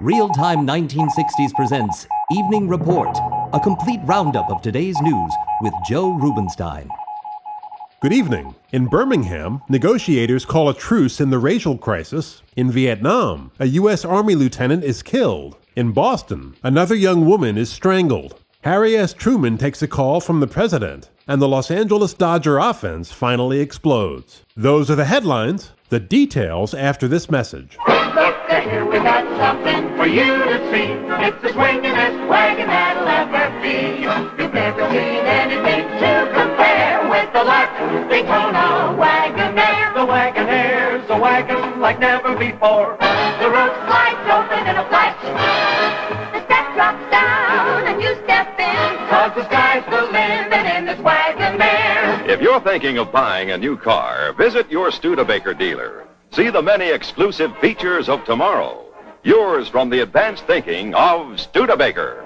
Real-Time 1960s presents Evening Report, a complete roundup of today's news with Joe Rubenstein. Good evening. In Birmingham, negotiators call a truce in the racial crisis. In Vietnam, a U.S. Army lieutenant is killed. In Boston, another young woman is strangled. Harry S. Truman takes a call from the president, and the Los Angeles Dodger offense finally explodes. Those are the headlines. The details after this message. Look here, we got something for you to see. It's the swingin'est wagon that'll ever be. You've never seen anything to compare with the Lark Daytona Wagonaire. The Wagonaires, a wagon like never before. The roof slides open in a flash. The step drops down and you step in. 'Cause the sky's the limit in this Wagonaire. If you're thinking of buying a new car, visit your Studebaker dealer. See the many exclusive features of tomorrow. Yours from the advanced thinking of Studebaker.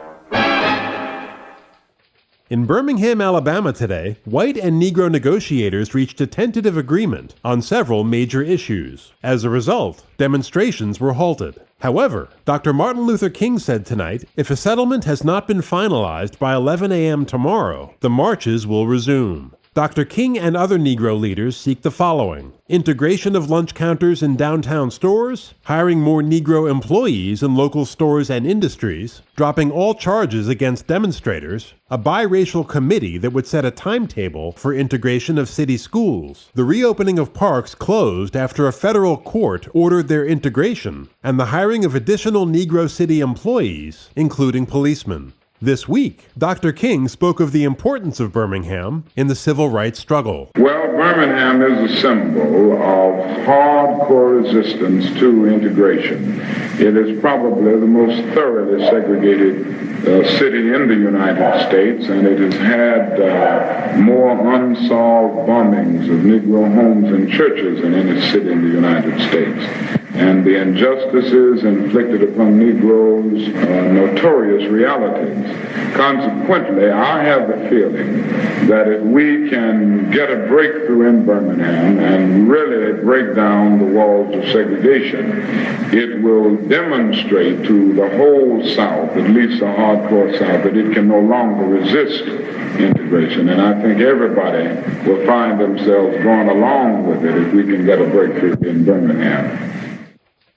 In Birmingham, Alabama today, white and Negro negotiators reached a tentative agreement on several major issues. As a result, demonstrations were halted. However, Dr. Martin Luther King said tonight, if a settlement has not been finalized by 11 a.m. tomorrow, the marches will resume. Dr. King and other Negro leaders seek the following: integration of lunch counters in downtown stores, hiring more Negro employees in local stores and industries, dropping all charges against demonstrators, a biracial committee that would set a timetable for integration of city schools, the reopening of parks closed after a federal court ordered their integration, and the hiring of additional Negro city employees, including policemen. This week, Dr. King spoke of the importance of Birmingham in the civil rights struggle. Well, Birmingham is a symbol of hardcore resistance to integration. It is probably the most thoroughly segregated city in the United States, and it has had more unsolved bombings of Negro homes and churches than any city in the United States. And the injustices inflicted upon Negroes are notorious realities. Consequently, I have the feeling that if we can get a breakthrough in Birmingham and really break down the walls of segregation, it will demonstrate to the whole South, at least the hardcore South, that it can no longer resist integration. And I think everybody will find themselves going along with it if we can get a breakthrough in Birmingham.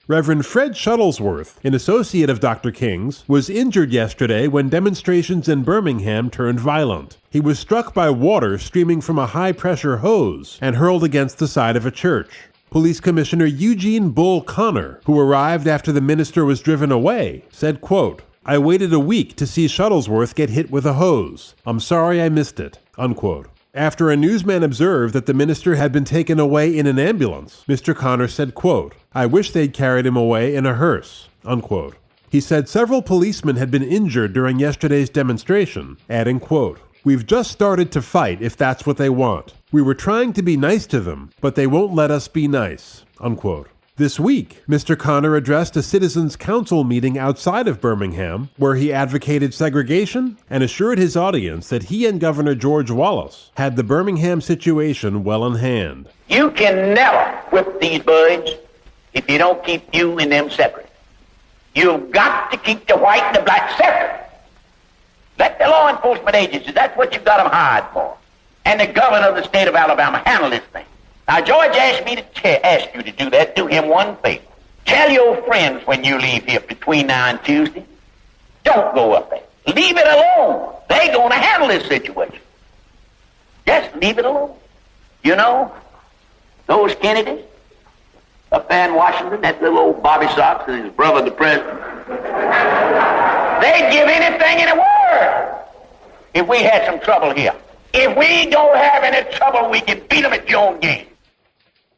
Reverend Fred Shuttlesworth, an associate of Dr. King's, was injured yesterday when demonstrations in Birmingham turned violent. He was struck by water streaming from a high-pressure hose and hurled against the side of a church. Police Commissioner Eugene Bull Connor, who arrived after the minister was driven away, said, quote, "I waited a week to see Shuttlesworth get hit with a hose. I'm sorry I missed it," unquote. After a newsman observed that the minister had been taken away in an ambulance, Mr. Connor said, quote, "I wish they'd carried him away in a hearse," unquote. He said several policemen had been injured during yesterday's demonstration, adding, quote, "We've just started to fight if that's what they want. We were trying to be nice to them, but they won't let us be nice," unquote. This week, Mr. Connor addressed a Citizens Council meeting outside of Birmingham, where he advocated segregation and assured his audience that he and Governor George Wallace had the Birmingham situation well in hand. You can never whip these birds if you don't keep you and them separate. You've got to keep the white and the black separate. Let the law enforcement agencies, that's what you've got them hired for. And the governor of the state of Alabama handle this thing. Now, George asked me to ask you to do that. Do him one favor. Tell your friends when you leave here between now and Tuesday, don't go up there. Leave it alone. They're going to handle this situation. Just leave it alone. You know, those Kennedys up there in Washington, that little old Bobby Sox and his brother, the president, they'd give anything in the world if we had some trouble here. If we don't have any trouble, we can beat them at your own game.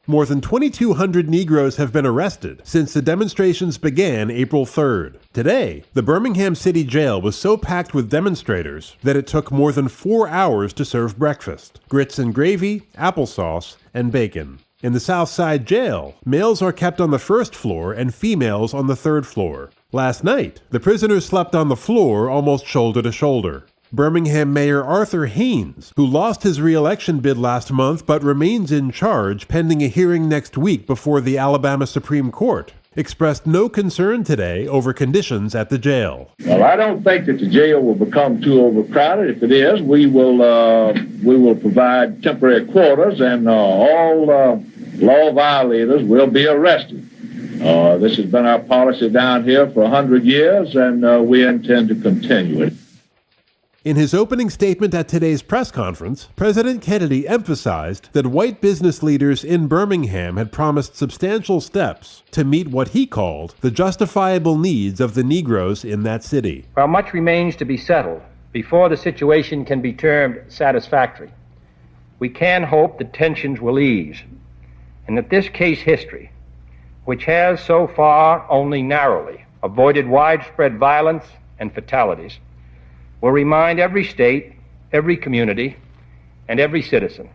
More than 2,200 Negroes have been arrested since the demonstrations began April 3rd. Today, the Birmingham City Jail was so packed with demonstrators that it took more than 4 hours to serve breakfast: grits and gravy, applesauce, and bacon. In the South Side Jail, males are kept on the first floor and females on the third floor. Last night, the prisoners slept on the floor almost shoulder to shoulder. Birmingham Mayor Arthur Haynes, who lost his re-election bid last month but remains in charge pending a hearing next week before the Alabama Supreme Court, expressed no concern today over conditions at the jail. Well, I don't think that the jail will become too overcrowded. If it is, we will provide temporary quarters, and all law violators will be arrested. This has been our policy down here for 100 years, and we intend to continue it. In his opening statement at today's press conference, President Kennedy emphasized that white business leaders in Birmingham had promised substantial steps to meet what he called the justifiable needs of the Negroes in that city. While much remains to be settled before the situation can be termed satisfactory, we can hope that tensions will ease and that this case history, which has so far only narrowly avoided widespread violence and fatalities, will remind every state, every community, and every citizen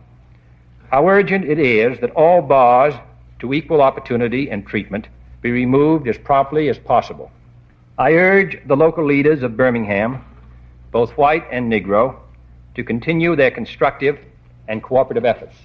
how urgent it is that all bars to equal opportunity and treatment be removed as promptly as possible. I urge the local leaders of Birmingham, both white and Negro, to continue their constructive and cooperative efforts.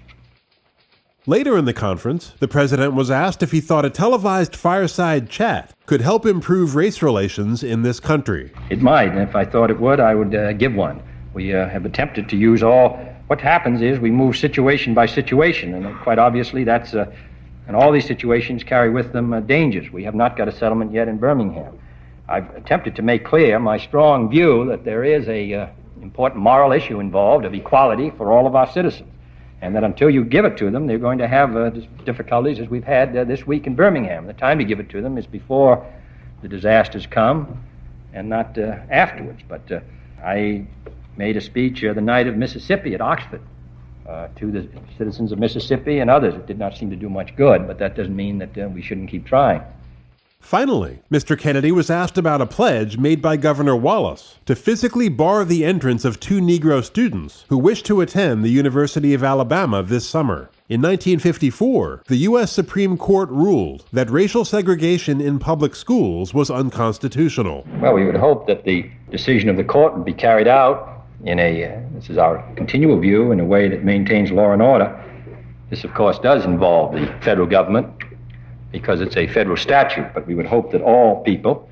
Later in the conference, the president was asked if he thought a televised fireside chat could help improve race relations in this country. It might, and if I thought it would, I would give one. We have attempted to use all. What happens is we move situation by situation, and quite obviously that's, and all these situations carry with them dangers. We have not got a settlement yet in Birmingham. I've attempted to make clear my strong view that there is a important moral issue involved of equality for all of our citizens, and that until you give it to them, they're going to have difficulties as we've had this week in Birmingham. The time to give it to them is before the disasters come and not afterwards. But I made a speech the night of Mississippi at Oxford to the citizens of Mississippi and others. It did not seem to do much good, but that doesn't mean that we shouldn't keep trying. Finally, Mr. Kennedy was asked about a pledge made by Governor Wallace to physically bar the entrance of 2 Negro students who wished to attend the University of Alabama this summer. In 1954, the U.S. Supreme Court ruled that racial segregation in public schools was unconstitutional. Well, we would hope that the decision of the court would be carried out in this is our continual view, in a way that maintains law and order. This, of course, does involve the federal government, because it's a federal statute, but we would hope that all people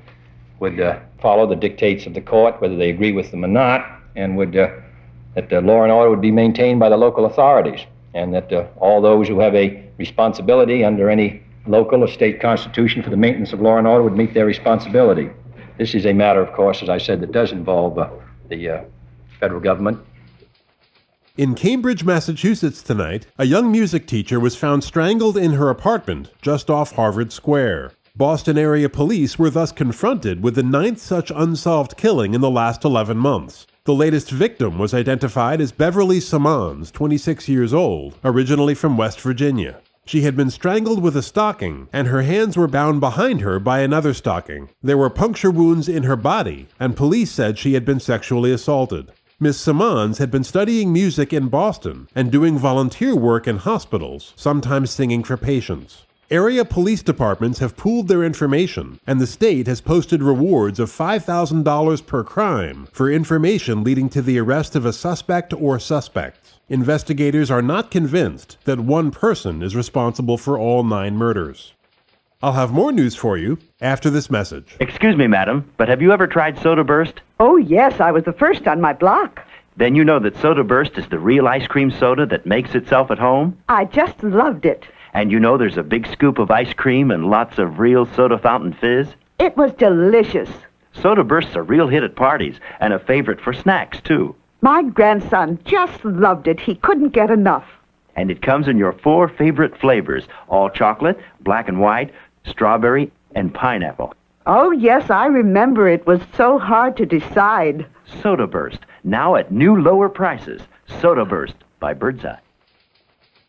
would follow the dictates of the court, whether they agree with them or not, and that the law and order would be maintained by the local authorities, and that all those who have a responsibility under any local or state constitution for the maintenance of law and order would meet their responsibility. This is a matter, of course, as I said, that does involve the federal government. In Cambridge, Massachusetts tonight, a young music teacher was found strangled in her apartment just off Harvard Square. Boston area police were thus confronted with the 9th such unsolved killing in the last 11 months. The latest victim was identified as Beverly Simmons, 26 years old, originally from West Virginia. She had been strangled with a stocking, and her hands were bound behind her by another stocking. There were puncture wounds in her body, and police said she had been sexually assaulted. Ms. Simmons had been studying music in Boston and doing volunteer work in hospitals, sometimes singing for patients. Area police departments have pooled their information, and the state has posted rewards of $5,000 per crime for information leading to the arrest of a suspect or suspects. Investigators are not convinced that one person is responsible for all 9 murders. I'll have more news for you after this message. Excuse me, madam, but have you ever tried Soda Burst? Oh, yes, I was the first on my block. Then you know that Soda Burst is the real ice cream soda that makes itself at home? I just loved it. And you know there's a big scoop of ice cream and lots of real soda fountain fizz? It was delicious. Soda Burst's a real hit at parties and a favorite for snacks, too. My grandson just loved it. He couldn't get enough. And it comes in your 4 favorite flavors, all chocolate, black and white, strawberry, and pineapple. Oh, yes, I remember. It was so hard to decide. Soda Burst, now at new lower prices. Soda Burst by Birdseye.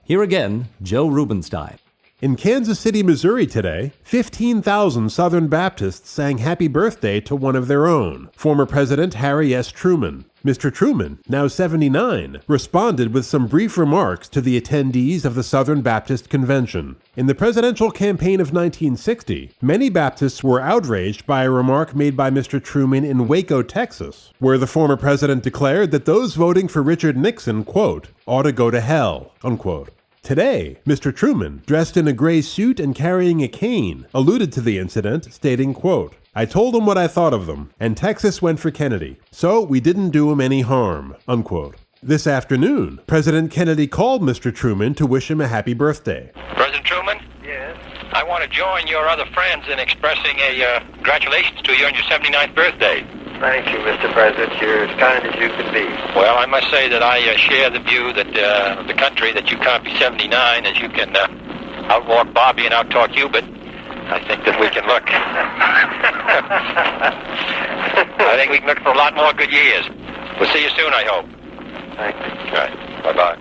Here again, Joe Rubenstein. In Kansas City, Missouri today, 15,000 Southern Baptists sang happy birthday to one of their own, former President Harry S. Truman. Mr. Truman, now 79, responded with some brief remarks to the attendees of the Southern Baptist Convention. In the presidential campaign of 1960, many Baptists were outraged by a remark made by Mr. Truman in Waco, Texas, where the former president declared that those voting for Richard Nixon, quote, ought to go to hell, unquote. Today, Mr. Truman, dressed in a gray suit and carrying a cane, alluded to the incident, stating, quote, "I told them what I thought of them, and Texas went for Kennedy, so we didn't do him any harm," unquote. This afternoon, President Kennedy called Mr. Truman to wish him a happy birthday. President Truman? Yes. I want to join your other friends in expressing a congratulations to you on your 79th birthday. Thank you, Mr. President. You're as kind as you can be. Well, I must say that I share the view that the country that you can't be 79 as you can outwalk Bobby and outtalk you, but I think that we can look. I think we can look for a lot more good years. We'll see you soon, I hope. Thank you. All right. Bye-bye.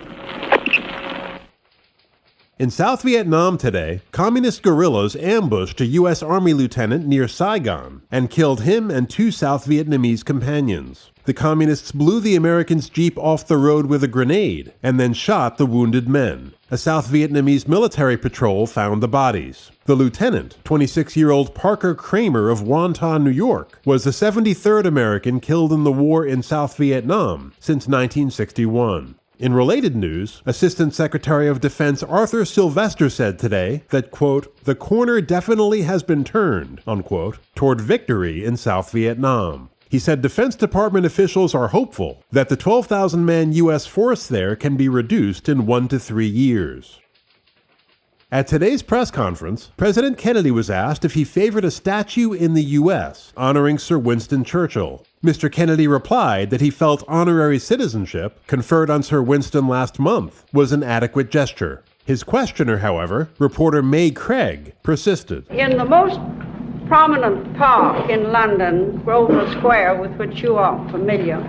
In South Vietnam today, communist guerrillas ambushed a U.S. Army lieutenant near Saigon and killed him and 2 South Vietnamese companions. The communists blew the Americans' jeep off the road with a grenade and then shot the wounded men. A South Vietnamese military patrol found the bodies. The lieutenant, 26-year-old Parker Kramer of Wonton, New York, was the 73rd American killed in the war in South Vietnam since 1961. In related news, Assistant Secretary of Defense Arthur Sylvester said today that, quote, "the corner definitely has been turned," unquote, toward victory in South Vietnam. He said Defense Department officials are hopeful that the 12,000-man U.S. force there can be reduced in 1 to 3 years. At today's press conference, President Kennedy was asked if he favored a statue in the U.S. honoring Sir Winston Churchill. Mr. Kennedy replied that he felt honorary citizenship, conferred on Sir Winston last month, was an adequate gesture. His questioner, however, reporter May Craig, persisted. In the most prominent park in London, Grosvenor Square, with which you are familiar,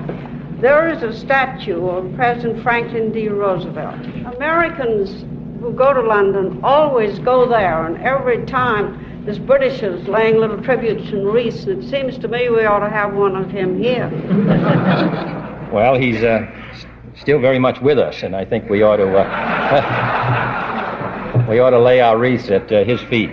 there is a statue of President Franklin D. Roosevelt. Americans who go to London always go there, and every time there's Britishers laying little tributes and wreaths, and it seems to me we ought to have one of him here. Well, he's still very much with us, and I think we ought to we ought to lay our wreaths at his feet.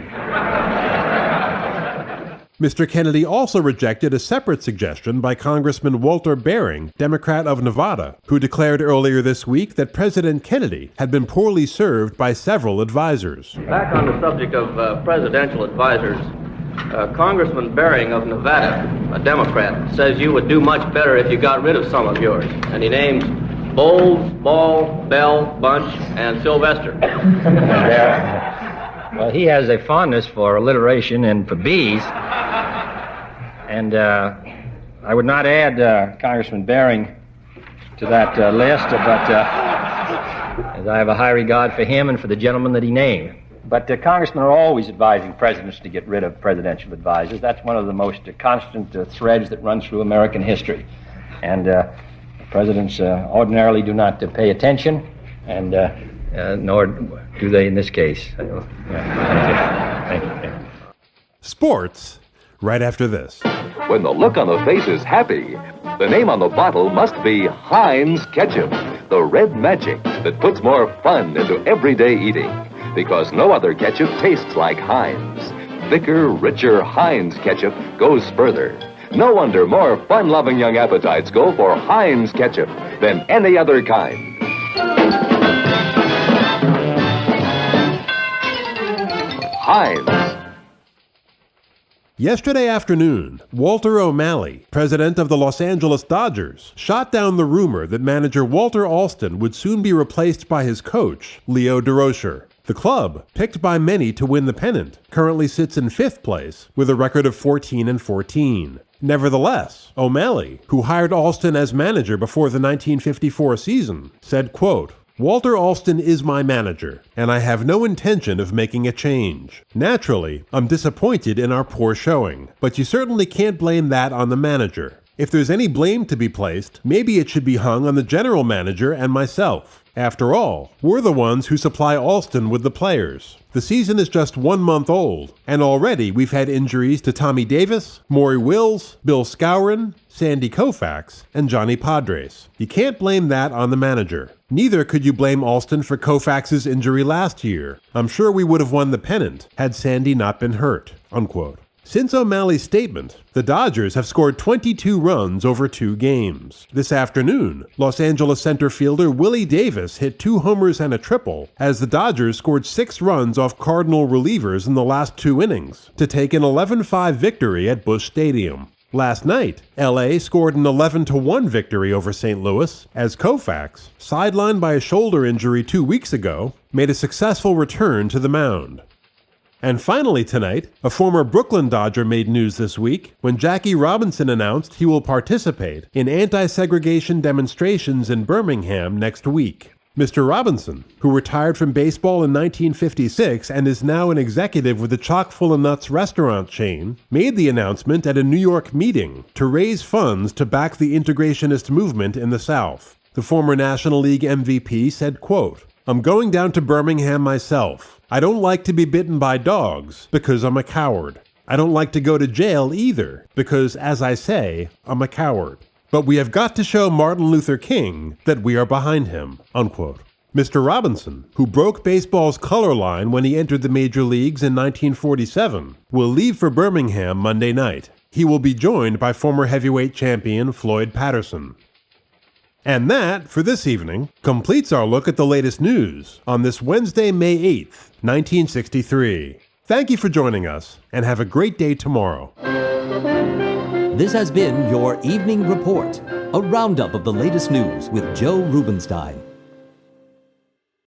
Mr. Kennedy also rejected a separate suggestion by Congressman Walter Bering, Democrat of Nevada, who declared earlier this week that President Kennedy had been poorly served by several advisors. Back on the subject of presidential advisors, Congressman Bering of Nevada, a Democrat, says you would do much better if you got rid of some of yours. And he names Bowles, Ball, Bell, Bunch, and Sylvester. Well, he has a fondness for alliteration and for bees. And I would not add Congressman Bering to that list, but as I have a high regard for him and for the gentleman that he named. But congressmen are always advising presidents to get rid of presidential advisors. That's one of the most constant threads that runs through American history. And presidents ordinarily do not pay attention, and nor do they in this case. Thank you. Sports, right after this. When the look on the face is happy, the name on the bottle must be Heinz Ketchup, the red magic that puts more fun into everyday eating. Because no other ketchup tastes like Heinz. Thicker, richer Heinz Ketchup goes further. No wonder more fun-loving young appetites go for Heinz Ketchup than any other kind. Heinz. Yesterday afternoon, Walter O'Malley, president of the Los Angeles Dodgers, shot down the rumor that manager Walter Alston would soon be replaced by his coach, Leo Durocher. The club, picked by many to win the pennant, currently sits in 5th place with a record of 14-14. Nevertheless, O'Malley, who hired Alston as manager before the 1954 season, said, quote, "Walter Alston is my manager, and I have no intention of making a change. Naturally, I'm disappointed in our poor showing, but you certainly can't blame that on the manager. If there's any blame to be placed, maybe it should be hung on the general manager and myself. After all, we're the ones who supply Alston with the players. The season is just 1 month old, and already we've had injuries to Tommy Davis, Maury Wills, Bill Skowron, Sandy Koufax, and Johnny Padres. You can't blame that on the manager. Neither could you blame Alston for Koufax's injury last year. I'm sure we would have won the pennant had Sandy not been hurt," unquote. Since O'Malley's statement, the Dodgers have scored 22 runs over 2 games. This afternoon, Los Angeles center fielder Willie Davis hit 2 homers and a triple as the Dodgers scored 6 runs off Cardinal relievers in the last 2 innings to take an 11-5 victory at Busch Stadium. Last night, LA scored an 11-1 victory over St. Louis as Koufax, sidelined by a shoulder injury 2 weeks ago, made a successful return to the mound. And finally tonight, a former Brooklyn Dodger made news this week when Jackie Robinson announced he will participate in anti-segregation demonstrations in Birmingham next week. Mr. Robinson, who retired from baseball in 1956 and is now an executive with the Chock-full of Nuts restaurant chain, made the announcement at a New York meeting to raise funds to back the integrationist movement in the South. The former National League MVP said, quote, "I'm going down to Birmingham myself. I don't like to be bitten by dogs because I'm a coward. I don't like to go to jail either because, as I say, I'm a coward. But we have got to show Martin Luther King that we are behind him," unquote. Mr. Robinson, who broke baseball's color line when he entered the major leagues in 1947, will leave for Birmingham Monday night. He will be joined by former heavyweight champion Floyd Patterson. And that, for this evening, completes our look at the latest news on this Wednesday, May 8th, 1963. Thank you for joining us, and have a great day tomorrow. This has been your Evening Report, a roundup of the latest news with Joe Rubenstein.